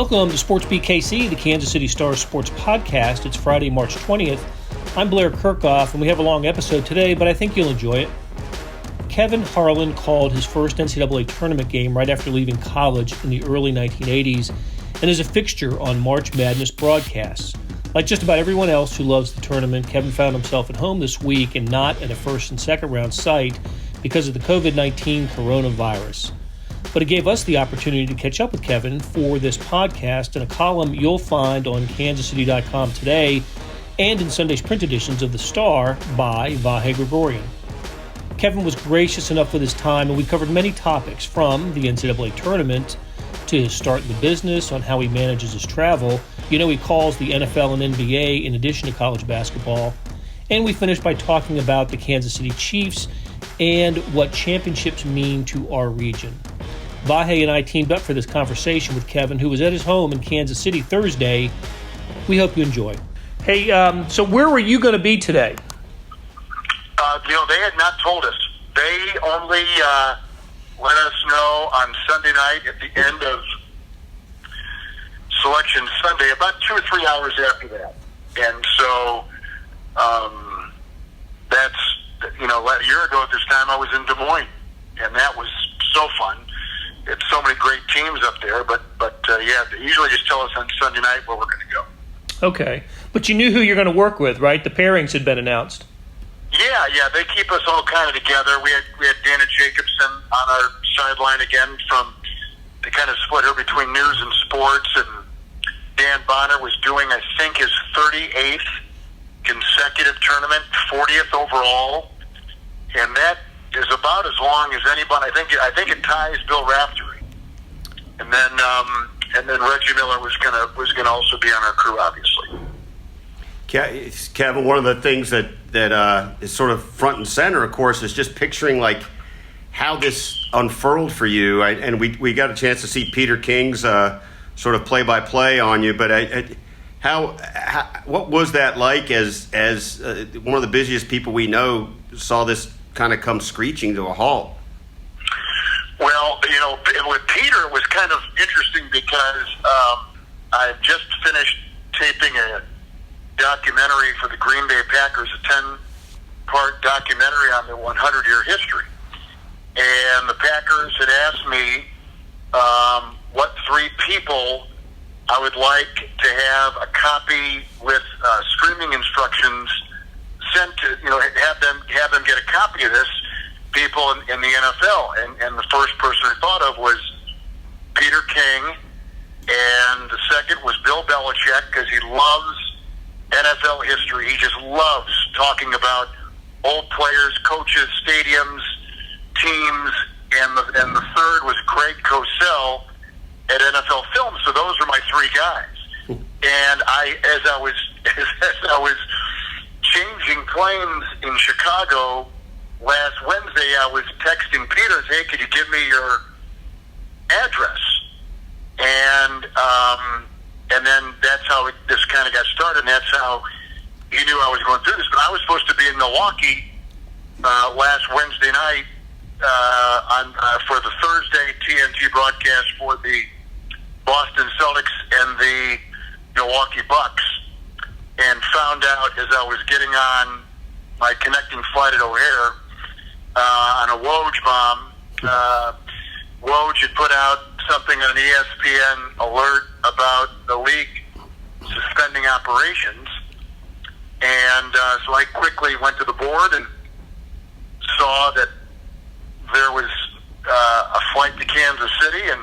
Welcome to SportsBeat KC, the Kansas City Stars sports podcast. It's Friday, March 20th. I'm Blair Kirchhoff, and we have a long episode today, but I think you'll enjoy it. Kevin Harlan called his first NCAA Tournament game right after leaving college in the early 1980s and is a fixture on March Madness broadcasts. Like just about everyone else who loves the tournament, Kevin found himself at home this week and not at a first and second round site because of the COVID-19 coronavirus. But it gave us the opportunity to catch up with Kevin for this podcast in a column you'll find on kansascity.com today and in Sunday's print editions of The Star by Vahe Gregorian. Kevin was gracious enough with his time, and we covered many topics from the NCAA Tournament to his start in the business, on how he manages his travel. You know, he calls the NFL and NBA in addition to college basketball. And we finished by talking about the Kansas City Chiefs and what championships mean to our region. Vahe and I teamed up for this conversation with Kevin, who was at his home in Kansas City Thursday. We hope you enjoy. Hey, so where were you going to be today? They had not told us. They only let us know on Sunday night at the end of Selection Sunday, about 2 or 3 hours after that. And so that's, a year ago at this time I was in Des Moines, and that was so fun. It's so many great teams up there, but they usually just tell us on Sunday night where we're going to go. Okay. But you knew who you're going to work with, right? The pairings had been announced. Yeah, they keep us all kind of together. We had Dana Jacobson on our sideline again they kind of split her between news and sports, and Dan Bonner was doing, I think, his 38th consecutive tournament, 40th overall, and that is about as long as anybody. I think it ties Bill Raftery, and then Reggie Miller was gonna also be on our crew, obviously. Kevin, one of the things that is sort of front and center, of course, is just picturing like how this unfurled for you. And we got a chance to see Peter King's sort of play-by-play on you. But what was that like as one of the busiest people we know saw this kind of come screeching to a halt? Well, with Peter, it was kind of interesting because I just finished taping a documentary for the Green Bay Packers, a 10-part documentary on their 100-year history. And the Packers had asked me what 3 people I would like to have a copy with streaming instructions sent to, have them get a copy of this, people in the NFL. And the first person I thought of was Peter King, and the second was Bill Belichick, because he loves NFL history. He just loves talking about old players, coaches, stadiums, teams, and the third was Greg Cosell at NFL Films. So those were my 3 guys. And as I was changing planes in Chicago last Wednesday, I was texting Peter, "Hey, could you give me your address?" And then that's how this kind of got started, and that's how he knew I was going through this. But I was supposed to be in Milwaukee last Wednesday night for the Thursday TNT broadcast for the Boston Celtics and the Milwaukee Bucks, and found out as I was getting on my connecting flight at O'Hare on a Woj bomb. Woj had put out something on ESPN alert about the league suspending operations, and so I quickly went to the board and saw that there was a flight to Kansas City, and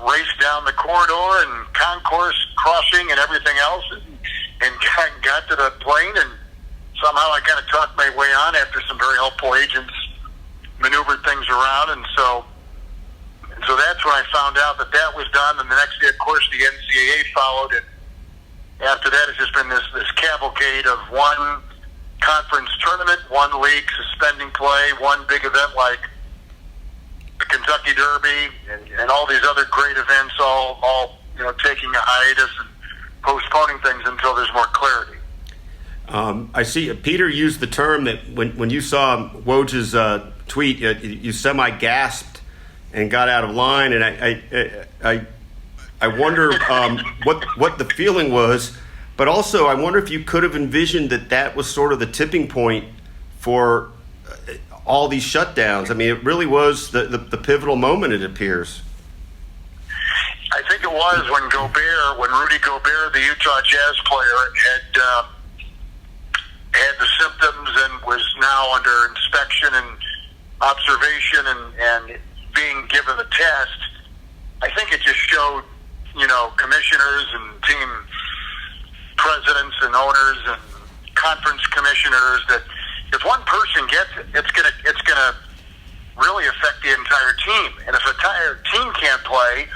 raced down the corridor and concourse crossing and everything else, and got to the plane, and somehow I kind of talked my way on after some very helpful agents maneuvered things around, and so that's when I found out that was done. And the next day, of course, the NCAA followed, and after that, it's just been this cavalcade of one conference tournament, one league suspending play, one big event like the Kentucky Derby, and all these other great events, all taking a hiatus and postponing things until there's more clarity. I see Peter used the term that when you saw Woj's tweet, you semi-gasped and got out of line, and I I wonder what the feeling was, but also I wonder if you could have envisioned that was sort of the tipping point for all these shutdowns. I mean, it really was the pivotal moment, it appears. I think it was when Rudy Gobert, the Utah Jazz player, had the symptoms and was now under inspection and observation and being given the test. I think it just showed, commissioners and team presidents and owners and conference commissioners that if one person gets it, it's gonna really affect the entire team. And if an entire team can't play,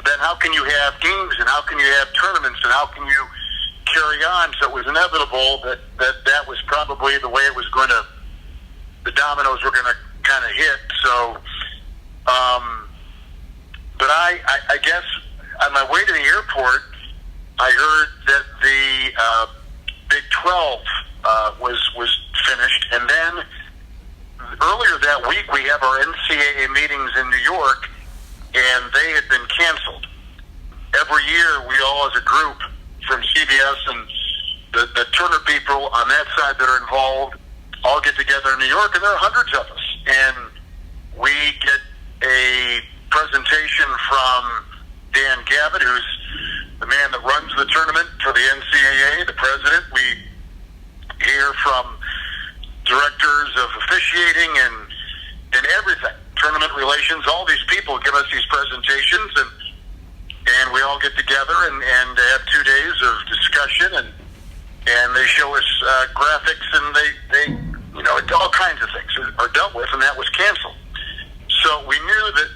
then how can you have games and how can you have tournaments and how can you carry on? So it was inevitable that was probably the way it was going to, the dominoes were going to kind of hit. So, but I guess on my way to the airport, I heard that the Big 12 was finished, and then earlier that week we have our NCAA meetings in New York, and they had been canceled. Every year, we all as a group from CBS and the Turner people on that side that are involved all get together in New York, and there are hundreds of us. And we get a presentation from Dan Gavitt, who's the man that runs the tournament for the NCAA, the president. We hear from directors of officiating and everything, tournament relations. All these people give us these presentations, and we all get together and have 2 days of discussion, and they show us graphics, and they all kinds of things are dealt with, and that was canceled. So we knew that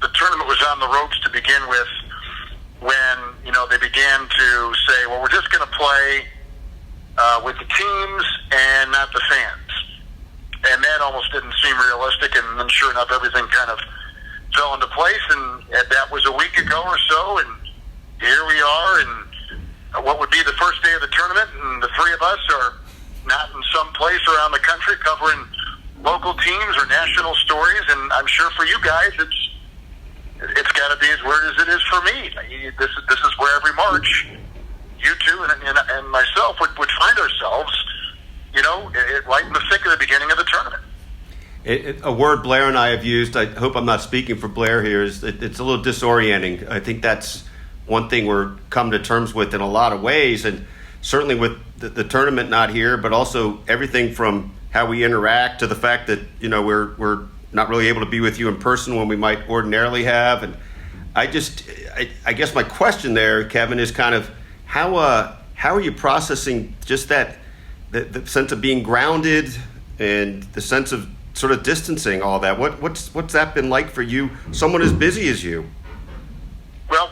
the tournament was on the ropes to begin with when they began to say, well, we're just going to play with the teams and not the fans. And that almost didn't seem realistic, and then sure enough, everything kind of fell into place, and that was a week ago or so, and here we are, and what would be the first day of the tournament, and the three of us are not in some place around the country covering local teams or national stories, and I'm sure for you guys it's got to be as weird as it is for me. This is where every March you two and myself would find ourselves, right in the thick of the beginning of the tournament. A word Blair and I have used, I hope I'm not speaking for Blair here, is that it's a little disorienting. I think that's one thing we're come to terms with in a lot of ways, and certainly with the tournament not here, but also everything from how we interact to the fact that, we're not really able to be with you in person when we might ordinarily have. And I guess my question there, Kevin, is kind of how are you processing just that, the sense of being grounded and the sense of sort of distancing all that? What's that been like for you, someone as busy as you? Well,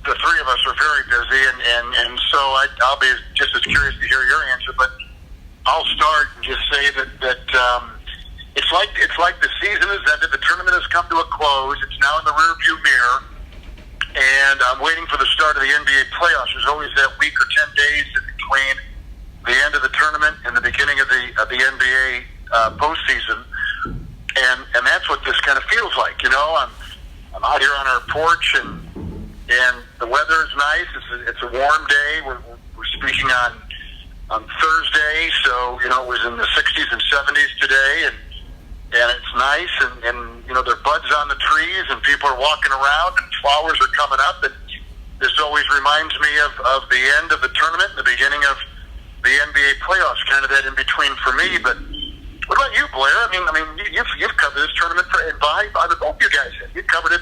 the three of us are very busy, and so I'll be just as curious to hear your answer, but I'll start and just say that it's like the season has ended, the tournament has come to a close, it's now in the rearview mirror, and I'm waiting for the start of the NBA playoffs. There's always that week or 10 days in between the end of the tournament and the beginning of the NBA postseason, and that's what this kind of feels like. I'm out here on our porch, and the weather is nice. It's a warm day. We're speaking on Thursday, so it was in the 60s and 70s today, and it's nice, and there are buds on the trees, and people are walking around, and flowers are coming up, and this always reminds me of the end of the tournament, the beginning of the NBA playoffs, kind of that in between for me. But what about you, Blair? I mean, you've covered this tournament I hope you guys have. You've covered it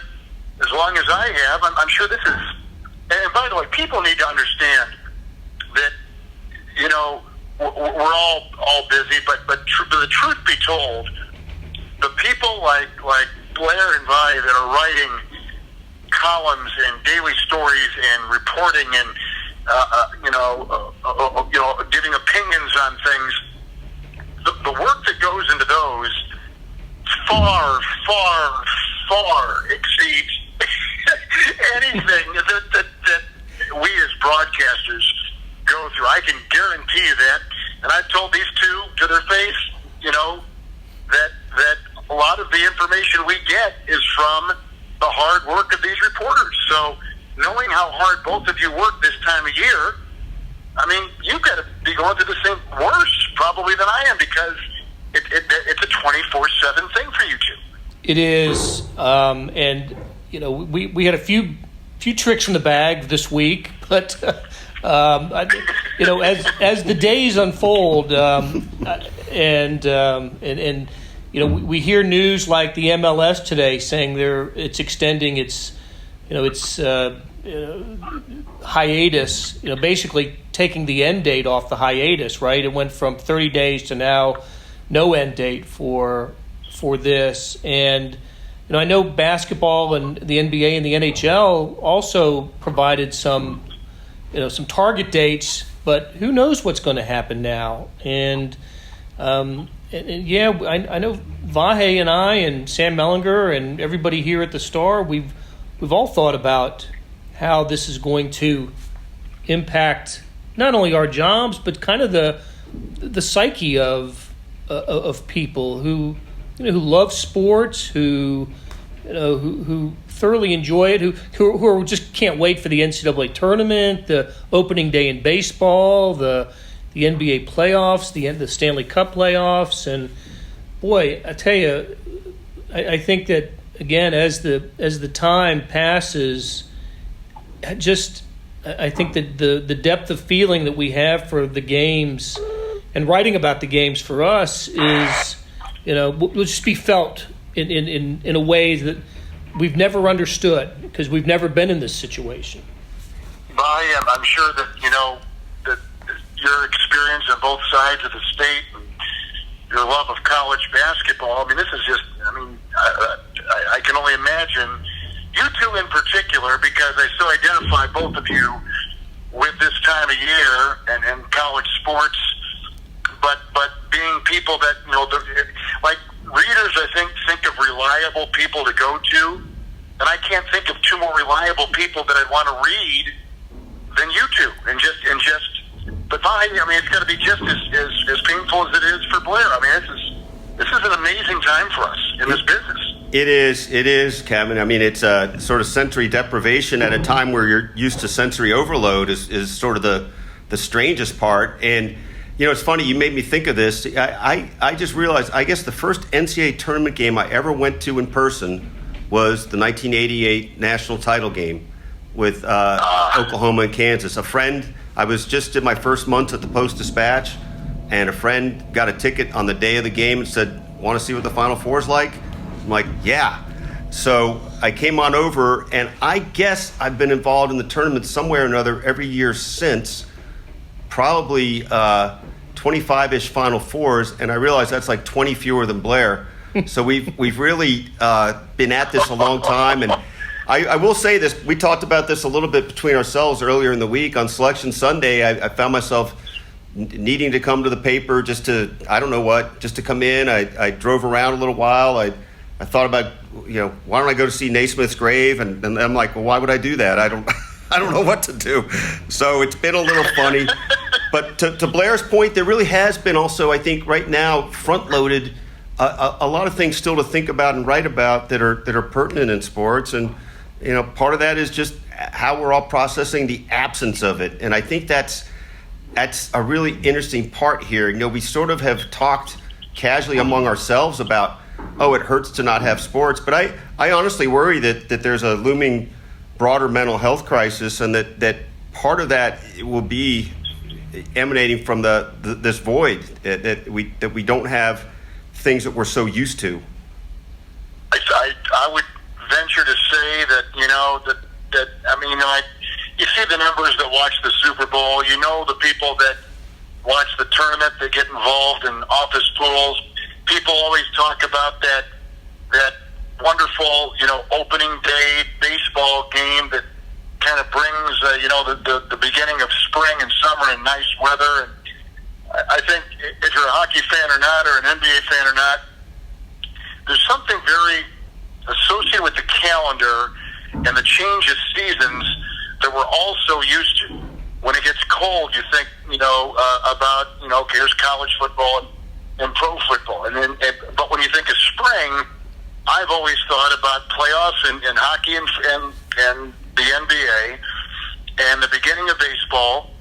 as long as I have. I'm sure this is. And by the way, people need to understand that we're all busy, but the truth be told, the people like Blair and Vi that are writing columns and daily stories and reporting and giving opinions on things, the work that goes into those far exceeds anything that we as broadcasters go through. I can guarantee you that, and I've told these two to their face, that a lot of the information we get is from the hard work of these reporters. So knowing how hard both of you work this time of year, I mean, you've got to be going through the same worse probably than I am, because it's a 24/7 thing for you two. It is, and we had a few tricks in the bag this week, but as the days unfold, we hear news like the MLS today saying it's extending its hiatus, basically taking the end date off the hiatus, right? It went from 30 days to now no end date for this. And I know basketball and the NBA and the NHL also provided some target dates, but who knows what's going to happen now? And I know Vahe and I and Sam Mellinger and everybody here at the Star, we've all thought about how this is going to impact not only our jobs, but kind of the psyche of people who love sports, who thoroughly enjoy it, who just can't wait for the NCAA Tournament, the opening day in baseball, the NBA playoffs, the Stanley Cup playoffs, and boy, I tell you, I think that again as the time passes, I think that the depth of feeling that we have for the games and writing about the games for us is will just be felt in a way that we've never understood, because we've never been in this situation. I'm sure that that your experience on both sides of the state and your love of college basketball, I mean, this is just, I can only imagine you two in particular, because I so identify both of you with this time of year and college sports, but being people that, like readers, I think of reliable people to go to, and I can't think of two more reliable people that I'd want to read than you two, but it's got to be just as painful as it is for Blair. I mean, this is an amazing time for us in this business. It is, Kevin. I mean, it's a sort of sensory deprivation at a time where you're used to sensory overload is sort of the strangest part. And, it's funny, you made me think of this. I just realized, I guess the first NCAA tournament game I ever went to in person was the 1988 national title game with Oklahoma and Kansas. I was just in my first month at the Post-Dispatch, and a friend got a ticket on the day of the game and said, "Want to see what the Final Four is like?" I'm like, "Yeah." So I came on over, and I guess I've been involved in the tournament somewhere or another every year since, probably 25-ish Final Fours, and I realize that's like 20 fewer than Blair. So we've really been at this a long time, and I will say this. We talked about this a little bit between ourselves earlier in the week. On Selection Sunday, I found myself needing to come to the paper just to come in. I drove around a little while. I thought about, why don't I go to see Naismith's grave? And I'm like, well, why would I do that? I don't know what to do. So it's been a little funny. But to Blair's point, there really has been also, I think, right now, front-loaded a lot of things still to think about and write about that are pertinent in sports. And, part of that is just how we're all processing the absence of it. And I think that's a really interesting part here. We sort of have talked casually among ourselves about, it hurts to not have sports. But I honestly worry that there's a looming broader mental health crisis, and that part of that will be emanating from this void that we don't have things that we're so used to. I would venture to say that you see the numbers that watch the Super Bowl, the people that watch the tournament, that get involved in office pools. People always talk about that wonderful, opening day baseball game that kind of brings, the beginning of spring and summer and nice weather. And I think if you're a hockey fan or not, or an NBA fan or not, there's something very associated with the calendar and the change of seasons that we're all so used to. When it gets cold, you think, about, here's college football and pro football. But when you think of spring, I've always thought about playoffs and hockey and the NBA and the beginning of baseball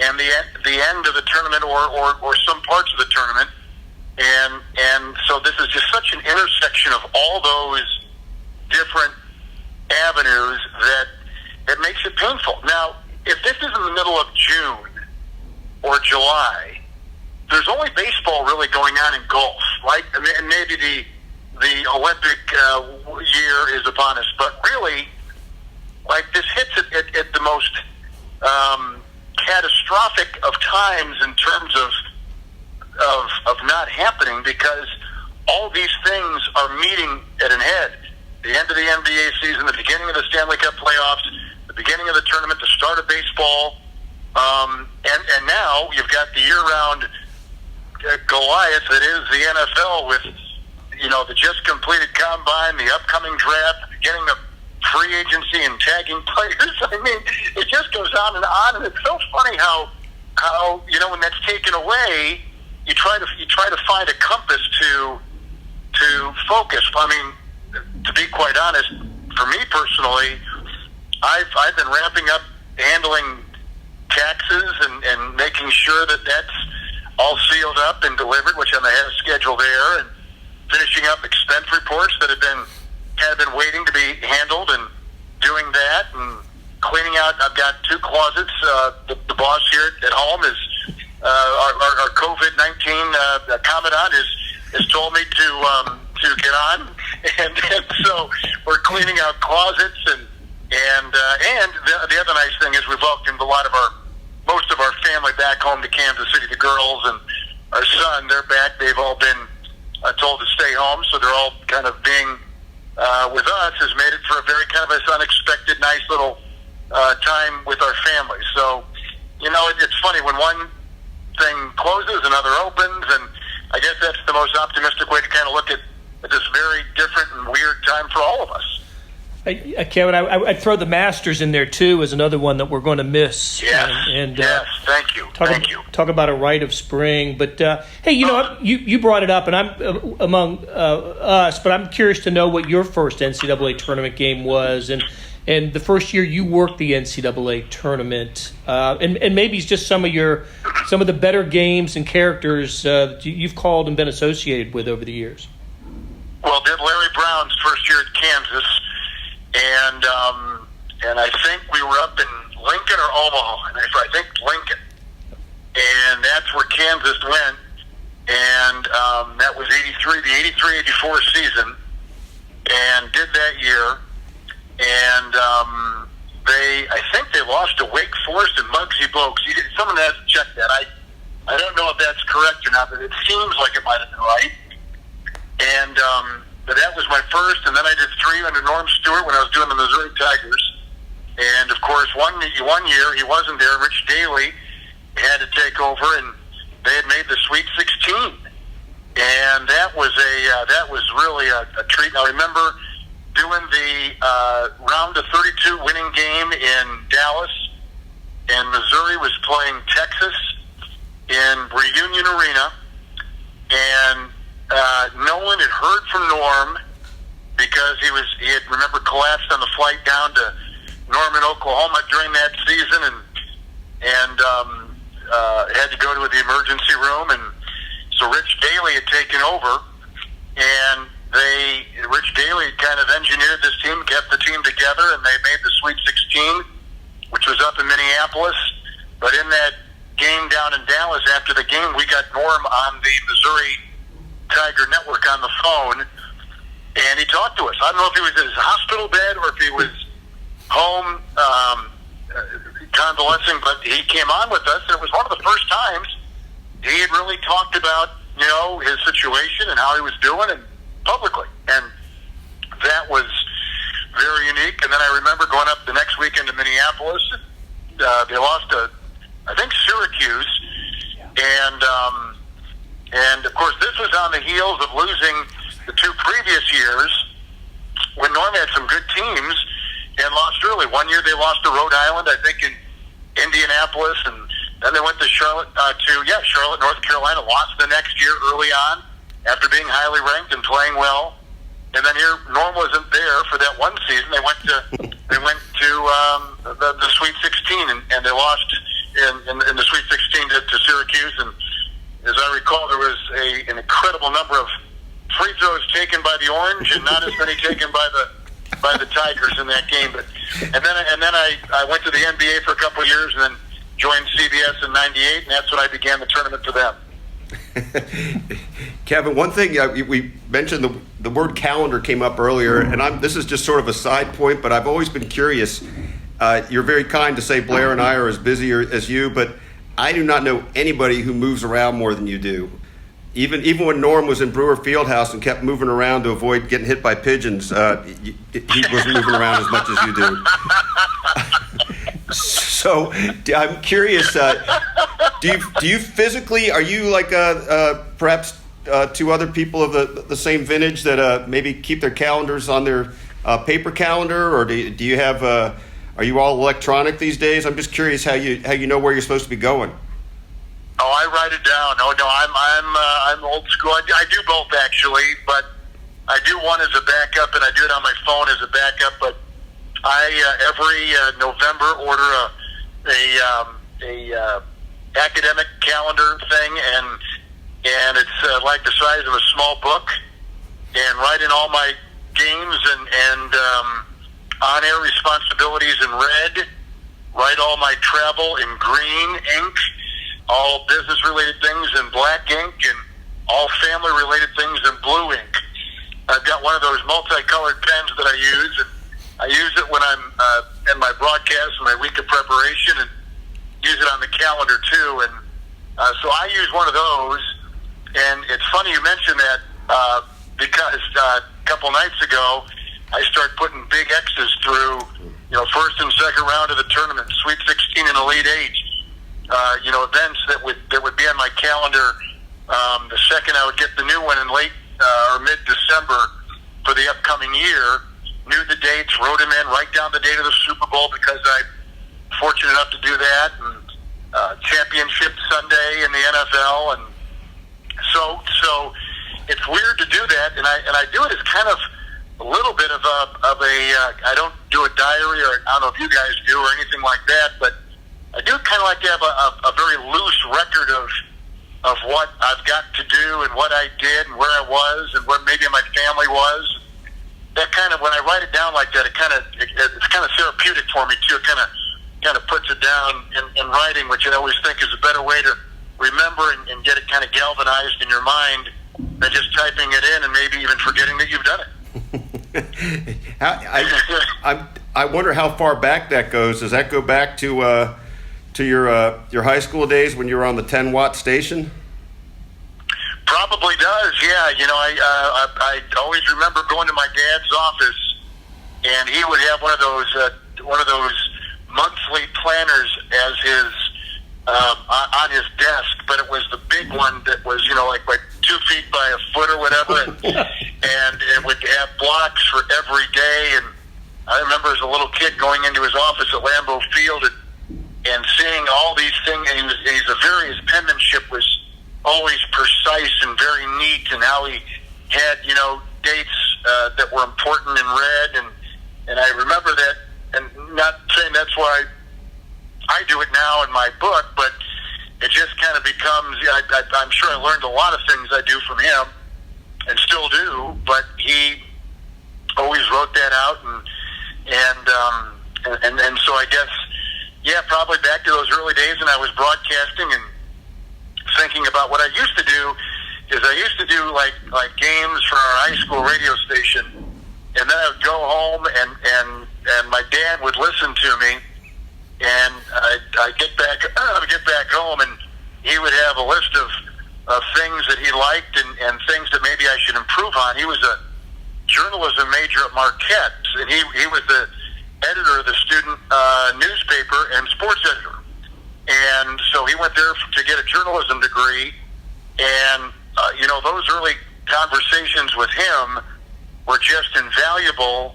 and the end of the tournament or some parts of the tournament. And so this is just such an intersection of all those different avenues that it makes it painful. Now, if this is in the middle of June or July, there's only baseball really going on in golf, right? And maybe the Olympic year is upon us, but really, like, this hits it at the most catastrophic of times in terms of not happening, because all these things are meeting at an head. The end of the NBA season, the beginning of the Stanley Cup playoffs, the beginning of the tournament, the start of baseball, and now you've got the year-round Goliath that is the NFL with, the just completed combine, the upcoming draft, the beginning of free agency and tagging players. I mean, it just goes on, and it's so funny how when that's taken away, you try to find a compass to focus. I mean, to be quite honest, for me personally, I've been ramping up handling taxes and making sure that that's all sealed up and delivered, which I'm ahead of schedule there, and finishing up expense reports that have been waiting to be handled, and doing that, and cleaning out. I've got 2 closets. The boss here at home is our COVID-19 commandant has told me to get on, and so we're cleaning out closets, and the other nice thing is we've welcomed most of our family back home to Kansas City. The girls and our son, they're back. They've all been told to stay home, so they're all kind of being with us has made it for a very kind of this unexpected, nice little time with our family. So, it's funny when one thing closes, another opens, and I guess that's the most optimistic way to kind of look at this very different and weird time for all of us. Kevin, I'd throw the Masters in there too as another one that we're going to miss. Yes, yes, thank you. Talk about a rite of spring. But hey, you brought it up, and I'm among us, but I'm curious to know what your first NCAA tournament game was, and the first year you worked the NCAA tournament, and maybe it's just some of the better games and characters that you've called and been associated with over the years. Well, did Larry Brown's first year at Kansas. And I think we were up in Lincoln or Omaha, and I think Lincoln, and that's where Kansas went, and that was the 83-84 season, and did that year, and I think they lost to Wake Forest and Muggsy Bogues. Someone has to check that. I don't know if that's correct or not, but it seems like it might have been right, and but that was my first, and then I did 3 under Norm Stewart when I was doing the Missouri Tigers. And, of course, one year he wasn't there. Rich Daly had to take over, and they had made the Sweet 16. And that was really a treat. I remember doing the round of 32 winning game in Dallas, and Missouri was playing Texas in Reunion Arena, and no one had heard from Norm because he had remember collapsed on the flight down to Norman, Oklahoma during that season, and had to go to the emergency room, and so Rich Daly had taken over, and Rich Daly kind of engineered this team, kept the team together, and they made the Sweet 16, which was up in Minneapolis. But in that game down in Dallas, after the game, we got Norm on the Missouri Tiger Network on the phone, and he talked to us. I don't know if he was in his hospital bed or if he was home convalescing, but he came on with us, and it was one of the first times he had really talked about, his situation and how he was doing, and publicly, and that was very unique. And then I remember going up the next weekend to Minneapolis, and they lost to, I think, Syracuse, and of course this was on the heels of losing the 2 previous years when Norm had some good teams and lost early. One year they lost to Rhode Island, I think, in Indianapolis, and then they went to Charlotte, North Carolina, lost the next year early on after being highly ranked and playing well. And then here, Norm wasn't there for that one season. They went to they went to the Sweet 16, and they lost in the Sweet 16 to Syracuse. And as I recall, there was an incredible number of free throws taken by the Orange, and not as many taken by the Tigers in that game. And then I went to the NBA for a couple of years, and then joined CBS in '98, and that's when I began the tournament for them. Kevin, one thing we mentioned, the word calendar came up earlier, and this is just sort of a side point, but I've always been curious. You're very kind to say Blair and I are as busy as you, but I do not know anybody who moves around more than you do. Even when Norm was in Brewer Fieldhouse and kept moving around to avoid getting hit by pigeons, he wasn't moving around as much as you do. So I'm curious, do you physically, are you like perhaps two other people of the same vintage that maybe keep their calendars on their paper calendar, or do you have, are you all electronic these days? I'm just curious how you know where you're supposed to be going. Oh, I write it down. Oh no, I'm old school. I do both actually, but I do one as a backup, and I do it on my phone as a backup. But I every November order a academic calendar thing, and it's like the size of a small book, and write in all my games and on-air responsibilities in red. Write all my travel in green ink. All business-related things in black ink, and all family-related things in blue ink. I've got one of those multicolored pens that I use, and I use it when I'm in my broadcast, my week of preparation, and use it on the calendar too. And so I use one of those. And it's funny you mentioned that because a couple nights ago, I started putting big X's through, first and second round of the tournament, Sweet 16 and Elite 8. Events that would be on my calendar. The second I would get the new one in late or mid-December for the upcoming year, knew the dates, wrote them in, write down the date of the Super Bowl because I'm fortunate enough to do that, and Championship Sunday in the NFL, and so it's weird to do that, and I do it as kind of a little bit of a I don't do a diary, or I don't know if you guys do or anything like that, but I do kind of like to have a very loose record of what I've got to do and what I did and where I was and where maybe my family was. That kind of, when I write it down like that, it's kind of therapeutic for me too. It kind of puts it down in writing, which I always think is a better way to remember and get it kind of galvanized in your mind than just typing it in and maybe even forgetting that you've done it. I wonder how far back that goes. Does that go back to your high school days when you were on the 10-watt station? Probably does, yeah. I always remember going to my dad's office, and he would have one of those monthly planners as his on his desk, but it was the big one that was like 2 feet by a foot or whatever, and it would have blocks for every day. And I remember as a little kid going into his office at Lambeau Field and seeing all these things, and his penmanship was always precise and very neat, and how he had, dates that were important in red, and I remember that, and not saying that's why I do it now in my book, but it just kind of becomes, I'm sure I learned a lot of things I do from him, and still do, but he always wrote that out, and so I guess, yeah, probably back to those early days when I was broadcasting and thinking about what I used to do is I used to do like games for our high school radio station, and then I would go home and my dad would listen to me, and I'd get back home, and he would have a list of things that he liked and things that maybe I should improve on. He was a journalism major at Marquette, and he was the editor of the student newspaper and sports editor. And so he went there to get a journalism degree, and those early conversations with him were just invaluable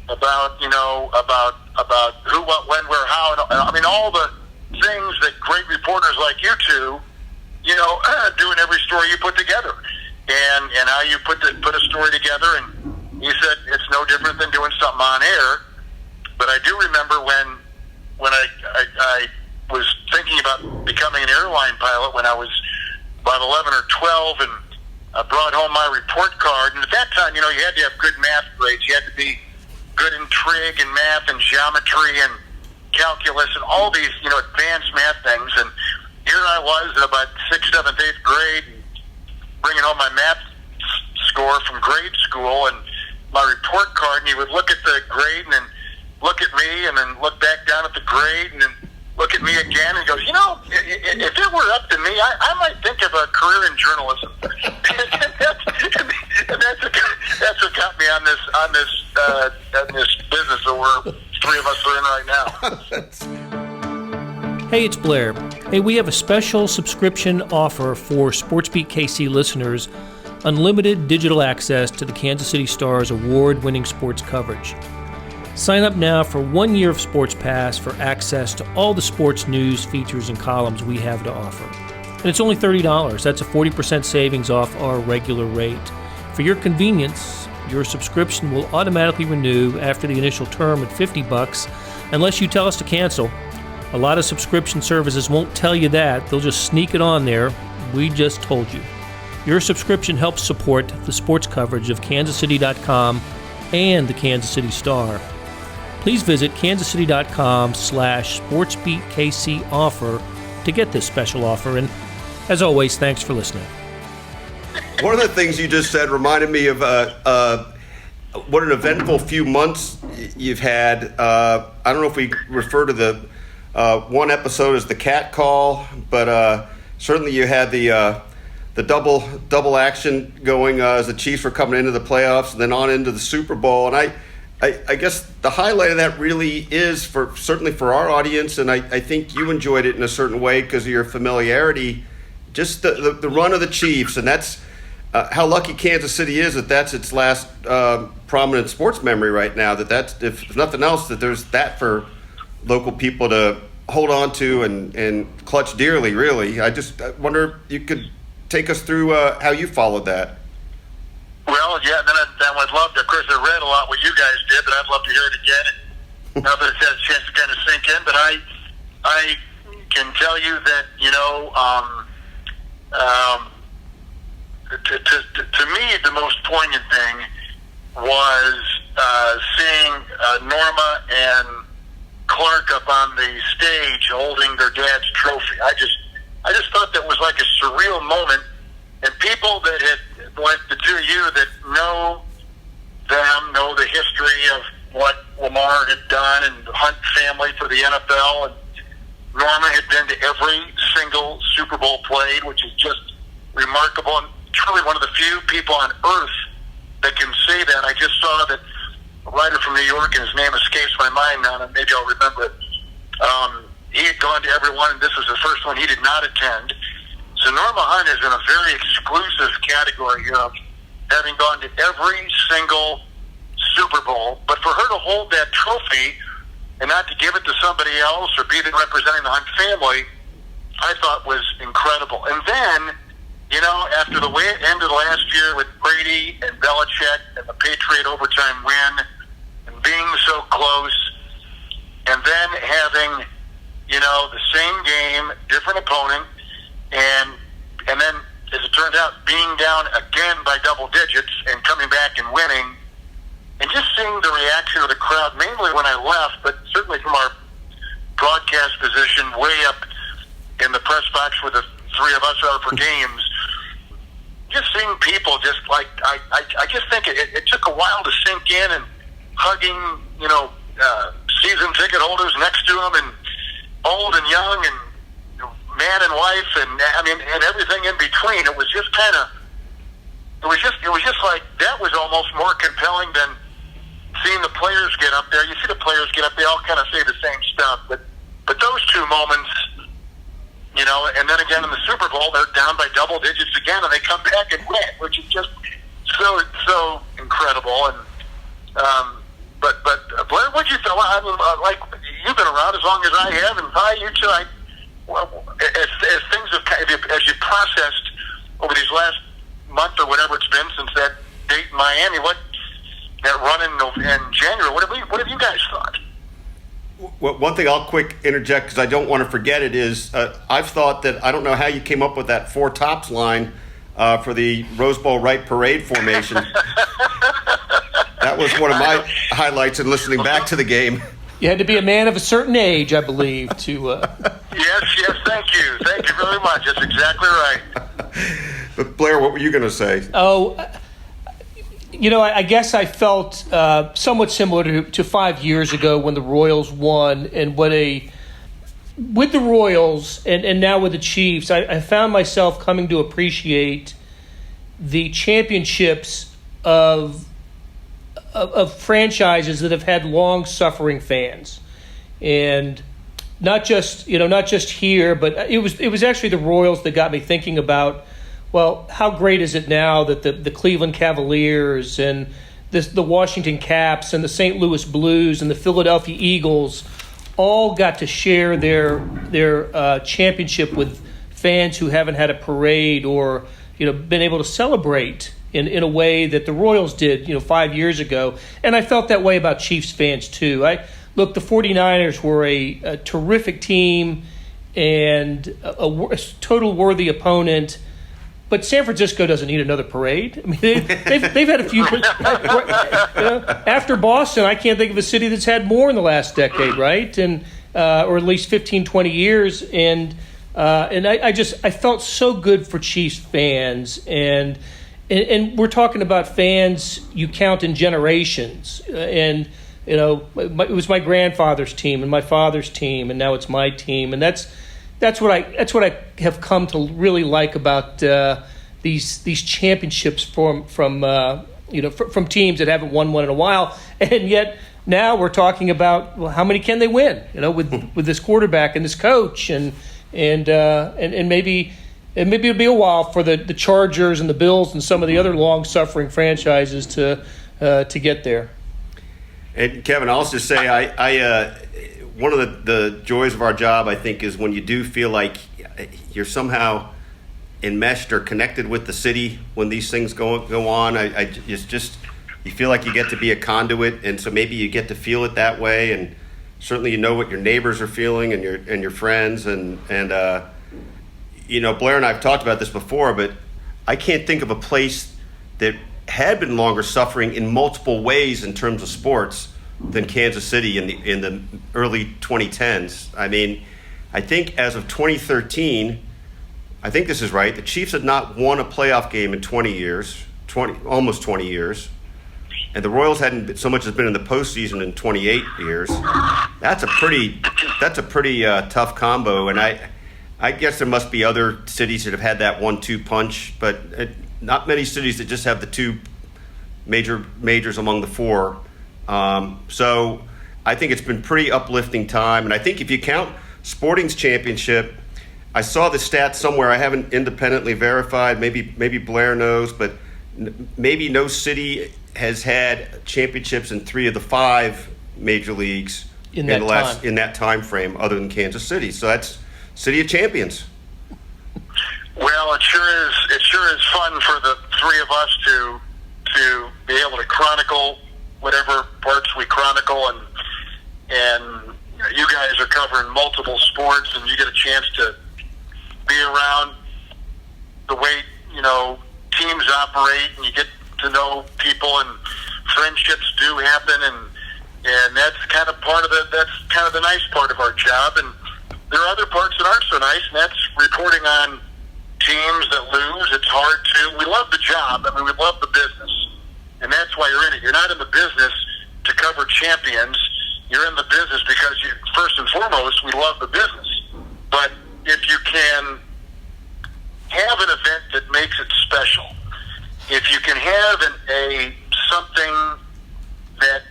about who, what, when, where, how, and I mean all the things that great reporters like you two, do in every story you put together, and how you put a story together. And he said it's no different than doing something on air. But I do remember when I was thinking about becoming an airline pilot when I was about 11 or 12, and I brought home my report card. And at that time, you had to have good math grades. You had to be good in trig and math and geometry and calculus and all these, advanced math things. And here I was in about 6th, 7th, 8th grade, bringing home my math score from grade school and my report card, and he would look at the grade and then look at me and then look back down at the grade and then look at me again and goes, if it were up to me, I might think of a career in journalism. and that's what got me on this business that we're three of us are in right now. Hey, it's Blair. Hey, we have a special subscription offer for SportsBeat KC listeners, unlimited digital access to the Kansas City Star's award-winning sports coverage. Sign up now for 1 year of Sports Pass for access to all the sports news, features, and columns we have to offer. And it's only $30. That's a 40% savings off our regular rate. For your convenience, your subscription will automatically renew after the initial term at $50 unless you tell us to cancel. A lot of subscription services won't tell you that. They'll just sneak it on there. We just told you. Your subscription helps support the sports coverage of kansascity.com and the Kansas City Star. Please visit kansascity.com/SportsBeatKC offer to get this special offer. And as always, thanks for listening. One of the things you just said reminded me of what an eventful few months you've had. I don't know if we refer to the one episode as the cat call, but certainly you had the double action going as the Chiefs were coming into the playoffs and then on into the Super Bowl. And I guess the highlight of that really is certainly for our audience, and I think you enjoyed it in a certain way because of your familiarity, just the run of the Chiefs, and that's how lucky Kansas City is that's its last prominent sports memory right now, that's if nothing else, that there's that for local people to hold on to and clutch dearly, really. I wonder if you could take us through how you followed that. Well, yeah, then I'd love to. Of course, I read a lot what you guys did, but I'd love to hear it again. And now that it's had a chance to kind of sink in, but I can tell you that to me the most poignant thing was seeing Norma and Clark up on the stage holding their dad's trophy. I just thought that was like a surreal moment, and people that had, like the two of you that know them, know the history of what Lamar had done and the Hunt family for the NFL, and Norma had been to every single Super Bowl played, which is just remarkable, and truly one of the few people on earth that can say that. I just saw that a writer from New York, and his name escapes my mind now, and maybe I'll remember it. He had gone to everyone, and this was the first one he did not attend. So Norma Hunt is in a very exclusive category here of having gone to every single Super Bowl. But for her to hold that trophy and not to give it to somebody else or be representing the Hunt family, I thought was incredible. And then, after the way it ended last year with Brady and Belichick and the Patriot overtime win and being so close, and then having, the same game, different opponent, and then, as it turned out, being down again by double digits and coming back and winning, and just seeing the reaction of the crowd, mainly when I left, but certainly from our broadcast position way up in the press box where the three of us are for games, just seeing people just like, I just think it took a while to sink in, and hugging, season ticket holders next to them, and old and young, and man and wife, and and everything in between. It was just like that was almost more compelling than seeing the players get up there. You see the players get up, they all kind of say the same stuff, but those two moments, and then again in the Super Bowl, they're down by double digits again, and they come back and win, which is just so incredible. And but Blair, what'd you feel? Like you've been around as long as I have, and Ty, you too. As things have, as you processed over these last month or whatever it's been since that date in Miami, that run in January, what have you guys thought? one thing I'll quick interject because I don't want to forget it is I've thought that I don't know how you came up with that four tops line for the Rose Bowl right parade formation. That was one of my highlights in listening back to the game. You had to be a man of a certain age, I believe, to. Yes, thank you very much. That's exactly right. But Blair, what were you going to say? Oh, I guess I felt somewhat similar to 5 years ago when the Royals won, and with the Royals and now with the Chiefs, I found myself coming to appreciate the championships of franchises that have had long-suffering fans, and not just here, but it was actually the Royals that got me thinking about, well, how great is it now that the Cleveland Cavaliers and the Washington Caps and the St. Louis Blues and the Philadelphia Eagles all got to share their championship with fans who haven't had a parade or been able to celebrate in a way that the Royals did 5 years ago. And I felt that way about Chiefs fans too. The 49ers were a terrific team and a total worthy opponent. But San Francisco doesn't need another parade. I mean, they've had a few. After Boston, I can't think of a city that's had more in the last decade, right? And or at least 15, 20 years. And I felt so good for Chiefs fans. And we're talking about fans you count in generations. And it was my grandfather's team and my father's team, and now it's my team. And that's what I have come to really like about these championships from teams that haven't won one in a while, and yet now we're talking about, well, how many can they win? With this quarterback and this coach, and maybe it'll be a while for the Chargers and the Bills and some of the other long-suffering franchises to get there. And Kevin, I'll just say I one of the joys of our job, I think, is when you do feel like you're somehow enmeshed or connected with the city when these things go on. It's just you feel like you get to be a conduit, and so maybe you get to feel it that way. And certainly, what your neighbors are feeling and your friends and Blair and I have talked about this before, but I can't think of a place that had been longer suffering in multiple ways in terms of sports than Kansas City in the early 2010s. I mean, I think as of 2013, I think this is right, the Chiefs had not won a playoff game in almost 20 years, and the Royals hadn't so much as been in the postseason in 28 years. That's a pretty tough combo, and I guess there must be other cities that have had that 1-2 punch, but not many cities that just have the two majors among the four. So I think it's been pretty uplifting time. And I think if you count Sporting's championship, I saw the stats somewhere. I haven't independently verified. Maybe Blair knows, but maybe no city has had championships in 3 of the 5 major leagues in that time frame other than Kansas City. So that's City of Champions. Well, it sure is fun for the 3 of us to be able to chronicle whatever parts we chronicle, and you guys are covering multiple sports, and you get a chance to be around the way teams operate, and you get to know people, and friendships do happen, and that's kind of the nice part of our job. And there are other parts that aren't so nice, and that's reporting on teams that lose. It's hard to. We love the job. I mean, we love the business. And that's why you're in it. You're not in the business to cover champions. You're in the business because first and foremost, we love the business. But if you can have an event that makes it special, if you can have something that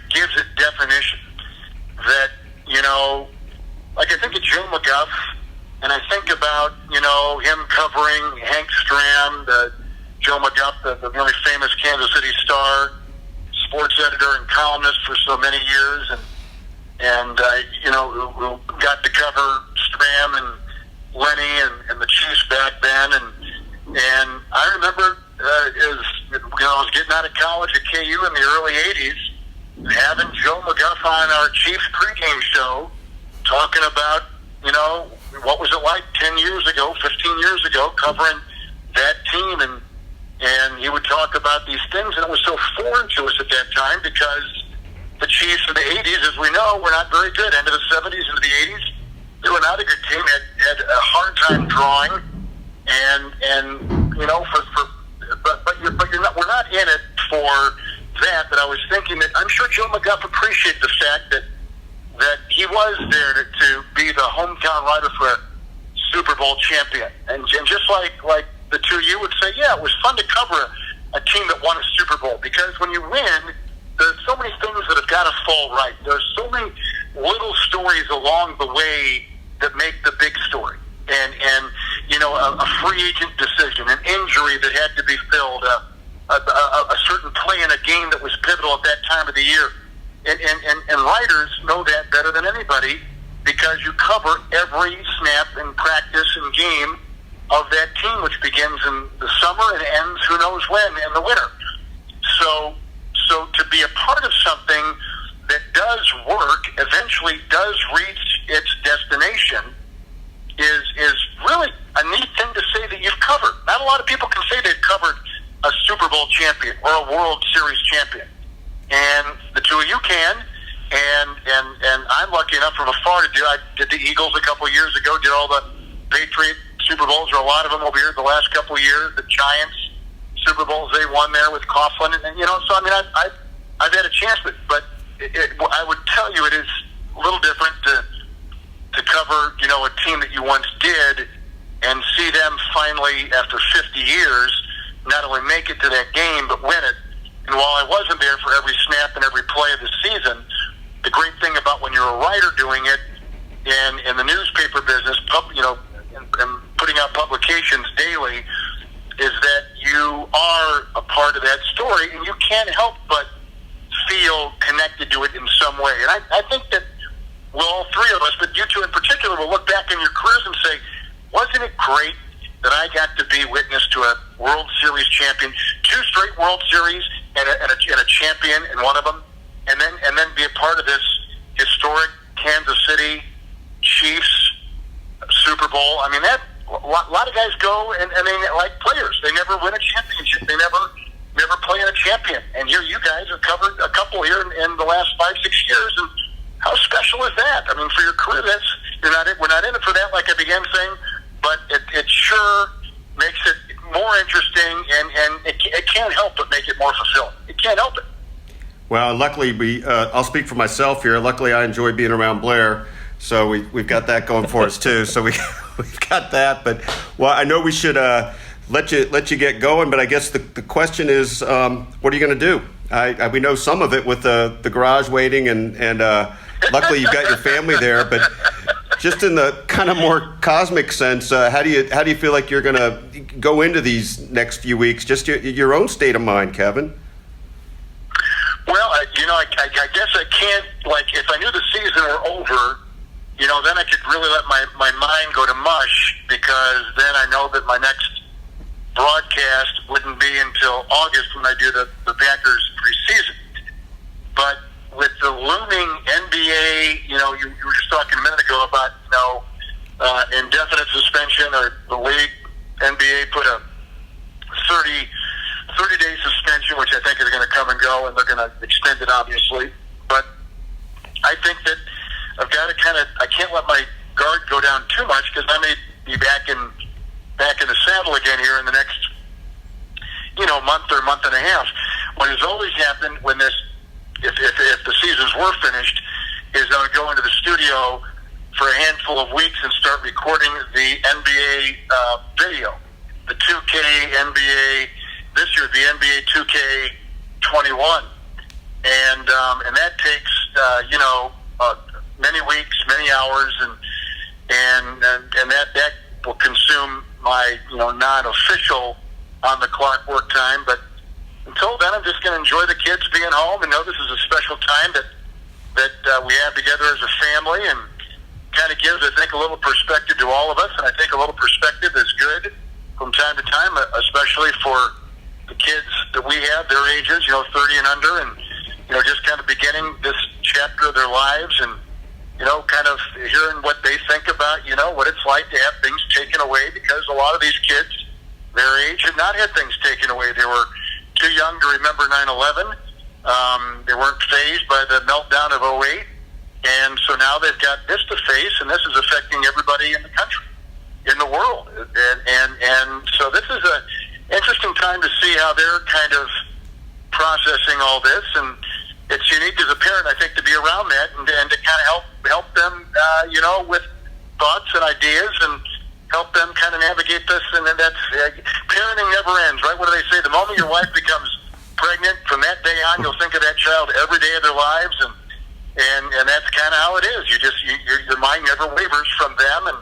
gives it definition, that, like I think of Joe McGuff, and I think about, him covering Hank Stram, Joe McGuff, the really famous Kansas City Star sports editor and columnist for so many years, and who got to cover Stram and Lenny and the Chiefs back then, and I remember I was getting out of college at KU in the early '80s, having Joe McGuff on our Chiefs pregame show, talking about, what was it like 10 years ago, 15 years ago, covering that team, and he would talk about these things, and it was so foreign to us at that time because the Chiefs in the 80s, as we know, were not very good. End of the 70s into the 80s, they were not a good team, had a hard time drawing, but you're not, we're not in it for that. But I was thinking that I'm sure Joe McGuff appreciated the fact that he was there to be the hometown writer for a Super Bowl champion. And just like the two of you would say, yeah, it was fun to cover a team that won a Super Bowl, because when you win, there's so many things that have got to fall right. There's so many little stories along the way that make the big story. And a free agent decision, an injury that had to be filled, a certain play in a game that was pivotal at that time of the year. And writers know that better than anybody, because you cover every snap and practice and game of that team, which begins in the summer and ends who knows when in the winter. So to be a part of something that does work, eventually does reach its destination, is really a neat thing to say that you've covered. Not a lot of people can say they've covered a Super Bowl champion or a World Series champion. And the two of you can, and I'm lucky enough from afar to do. I did the Eagles a couple of years ago, did all the Patriot Super Bowls, or a lot of them over here the last couple of years. The Giants Super Bowls they won there with Coughlin, and so I mean I've had a chance, but I would tell you it is a little different to cover a team that you once did and see them finally after 50 years not only make it to that game but win it. And while I wasn't there for every snap and every play of the season, the great thing about when you're a writer doing it in the newspaper business, and putting out publications daily, is that you are a part of that story, and you can't help but feel connected to it in some way. And I think that all three of us, but you two in particular, will look back in your careers and say, wasn't it great that I got to be witness to a World Series champion, 2 straight World Series, and a champion in one of them, and then be a part of this historic Kansas City Chiefs Super Bowl. I mean, that a lot of guys go and they like players. They never win a championship. They never play in a champion. And you guys have covered a couple here in the last 5-6 years. And how special is that? I mean, for your career, we're not in it for that, like I began saying, but it sure makes it more interesting, and it can't help but make it more fulfilling. It can't help it. Well, luckily, I'll speak for myself here. Luckily, I enjoy being around Blair, so we've got that going for us too. So we've got that. But I know we should let you get going. But I guess the question is, what are you going to do? We know some of it with the garage waiting, and luckily you've got your family there. But just in the kind of more cosmic sense, how do you feel like you're going to go into these next few weeks? Just your own state of mind, Kevin. Well, I guess I can't, if I knew the season were over, then I could really let my mind go to mush, because then I know that my next broadcast wouldn't be until August when I do the Packers preseason. But with the looming NBA, you were just talking a minute ago about, indefinite suspension, or the league, NBA put a 30-day suspension, which I think is going to come and go, and they're going to extend it, obviously. But I think that I've got to I can't let my guard go down too much, because I may be back in the saddle again here in the next, month or month and a half. What has always happened when this, if the seasons were finished, is I would go into the studio for a handful of weeks and start recording the NBA video, the 2K NBA. This year, the NBA 2K21, and that takes many weeks, many hours, and that will consume my non-official on the clock work time. But until then, I'm just going to enjoy the kids being home and know this is a special time that we have together as a family, and kind of gives, I think, a little perspective to all of us. And I think a little perspective is good from time to time, especially for the kids that we have, their ages, 30 and under, and just kind of beginning this chapter of their lives and, kind of hearing what they think about, what it's like to have things taken away, because a lot of these kids their age had not had things taken away. They were too young to remember 9/11. They weren't fazed by the meltdown of '08. And so now they've got this to face, and this is affecting everybody in the country, in the world. And so this is an interesting time to see how they're kind of processing all this. And it's unique as a parent, I think, to be around that and to kind of help them, with thoughts and ideas and help them kind of navigate this. And then that's parenting never ends, right? What do they say? The moment your wife becomes pregnant, from that day on, you'll think of that child every day of their lives, and that's kind of how it is. Your mind never wavers from them and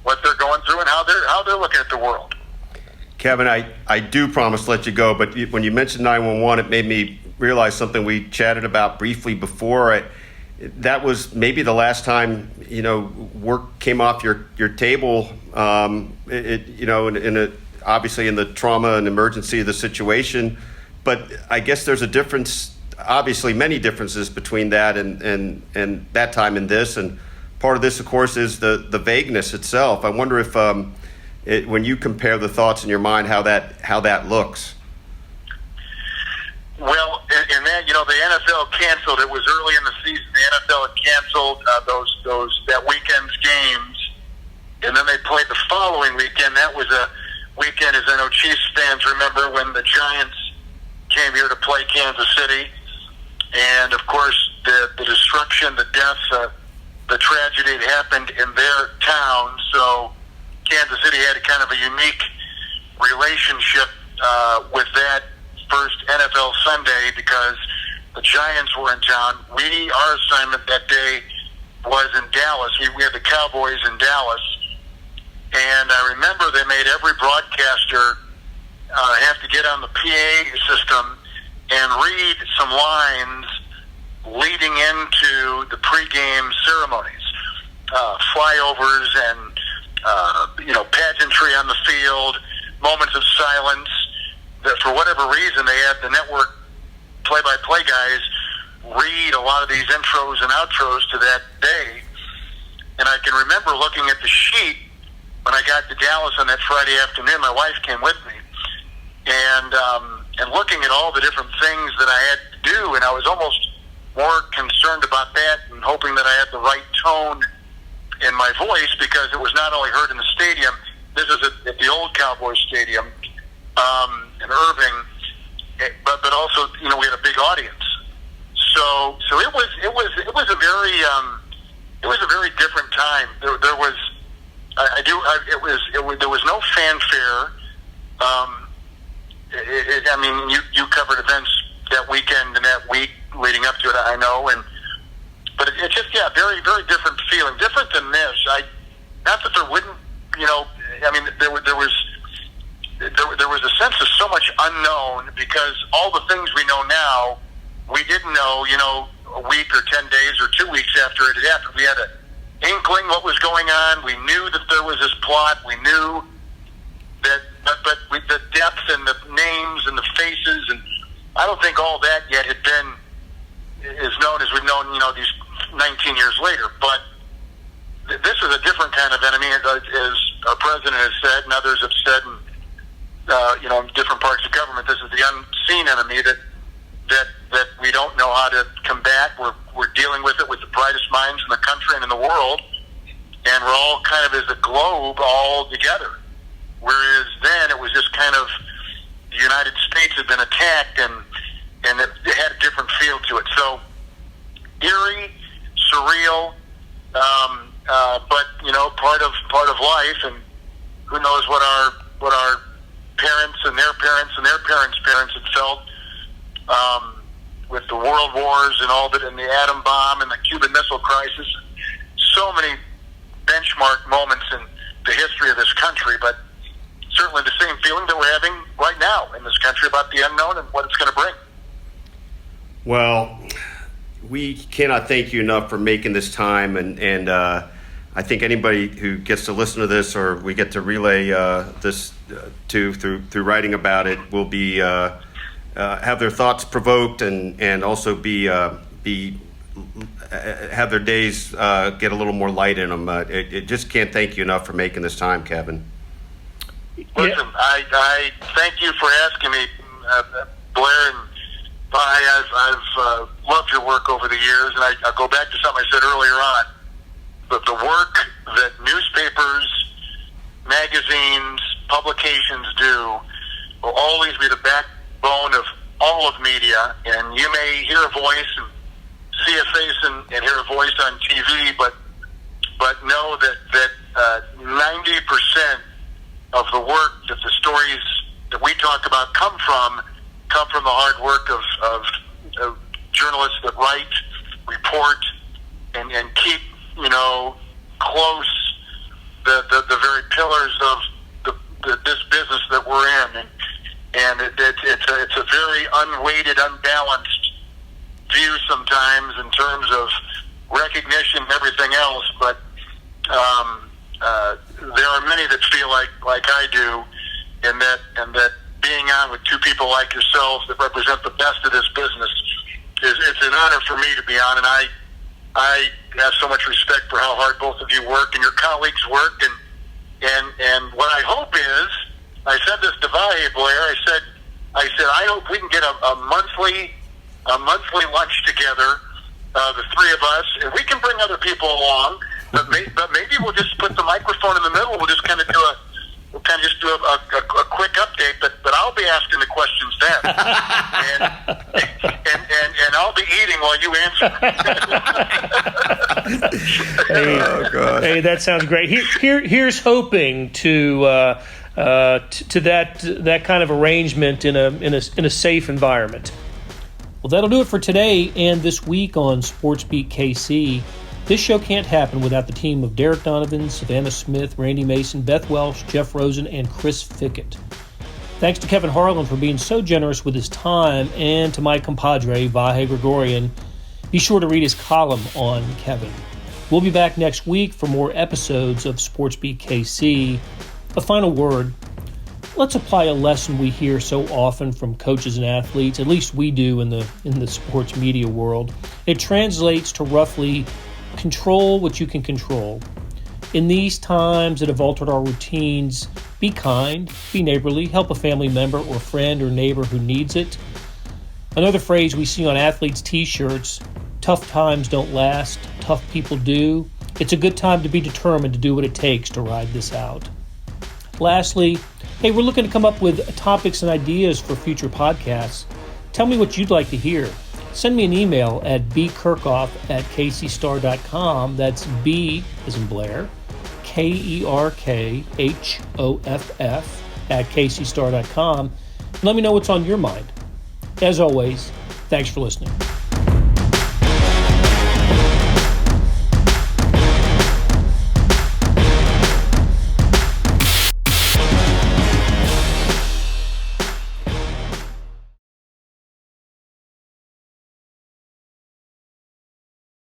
what they're going through and how they're looking at the world. Kevin, I do promise to let you go, but when you mentioned 911, it made me realize something we chatted about briefly before. That was maybe the last time work came off your table. Obviously in the trauma and emergency of the situation, but I guess there's a difference. Obviously, many differences between that and that time and this. And part of this, of course, is the vagueness itself. I wonder if when you compare the thoughts in your mind, how that looks. Well, in that, the NFL canceled. It was early in the season. The NFL had canceled that weekend's games, and then they played the following weekend. That was a weekend, as I know Chiefs fans remember, when the Giants came here to play Kansas City. And, of course, the destruction, the death, the tragedy had happened in their town. So Kansas City had a kind of a unique relationship with that first NFL Sunday because the Giants were in town. Our assignment that day was in Dallas. We had the Cowboys in Dallas. And I remember they made every broadcaster have to get on the PA system and read some lines leading into the pregame ceremonies, flyovers and pageantry on the field, moments of silence. That for whatever reason they had the network play-by-play guys read a lot of these intros and outros to that day. And I can remember looking at the sheet when I got to Dallas on that Friday afternoon. My wife came with me, and looking at all the different things that I had to do, and I was almost more concerned about that and hoping that I had the right tone in my voice, because it was not only heard in the stadium. This is at the old Cowboys Stadium in Irving, but also we had a big audience. So it was a very different time. There was no fanfare. You covered events that weekend and that week leading up to it, I know, but it's just very, very different feeling, different than this. Not that there wouldn't, there was a sense of so much unknown, because all the things we know now, we didn't know, a week or 10 days or 2 weeks after it had happened. We had an inkling what was going on. We knew that there was this plot. We knew that, but with the depth and the names and the faces, and I don't think all that yet had been as known as we've known, these 19 years later. But this is a different kind of enemy, as our president has said, and others have said, in different parts of government. This is the unseen enemy that we don't know how to combat. We're dealing with it with the brightest minds in the country and in the world, and we're all kind of as a globe all together. Whereas then it was just kind of the United States had been attacked, and it had a different feel to it. So eerie, surreal, but part of life, and who knows what our parents and their parents and their parents' parents had felt with the world wars and all that, and the atom bomb and the Cuban Missile Crisis. So many benchmark moments in the history of this country, but certainly the same feeling that we're having right now in this country about the unknown and what it's going to bring. Well, we cannot thank you enough for making this time, and I think anybody who gets to listen to this, or we get to relay this through writing about it, will be have their thoughts provoked and also be have their days get a little more light in them. It just can't thank you enough for making this time, Kevin. Listen, I thank you for asking me, Blair, and I've loved your work over the years, and I'll go back to something I said earlier on. But the work that newspapers, magazines, publications do will always be the backbone of all of media. And you may hear a voice and see a face and hear a voice on TV, but know that 90% of the work that the stories that we talk about come from the hard work of journalists that write, report, and keep close the very pillars of this business that we're in, and it's a very unweighted, unbalanced view sometimes in terms of recognition and everything else, but there are many that feel like I do, and that being on with two people like yourselves that represent the best of this business it's an honor for me to be on, and I have so much respect for how hard both of you work and your colleagues work, and what I hope is, I said this to Vahe, Blair, I said I hope we can get a monthly lunch together, the three of us, and we can bring other people along, but maybe we'll just put the microphone in the middle. We'll just kind of do a quick update, but I'll be asking the questions then, and I'll be eating while you answer. Hey, that sounds great. Here's hoping to that kind of arrangement in a safe environment. Well, that'll do it for today and this week on SportsBeat KC. This show can't happen without the team of Derek Donovan, Savannah Smith, Randy Mason, Beth Welsh, Jeff Rosen, and Chris Fickett. Thanks to Kevin Harlan for being so generous with his time, and to my compadre, Vahe Gregorian. Be sure to read his column on Kevin. We'll be back next week for more episodes of SportsBeat KC. A final word. Let's apply a lesson we hear so often from coaches and athletes, at least we do in the sports media world. It translates to roughly control what you can control. In these times that have altered our routines, be kind, be neighborly, help a family member or friend or neighbor who needs it. Another phrase we see on athletes' t-shirts, tough times don't last, tough people do. It's a good time to be determined to do what it takes to ride this out. Lastly, hey, we're looking to come up with topics and ideas for future podcasts. Tell me what you'd like to hear. Send me an email at bkerkhoff@kcstar.com. That's B as in Blair, KERKHOFF @kcstar.com. Let me know what's on your mind. As always, thanks for listening.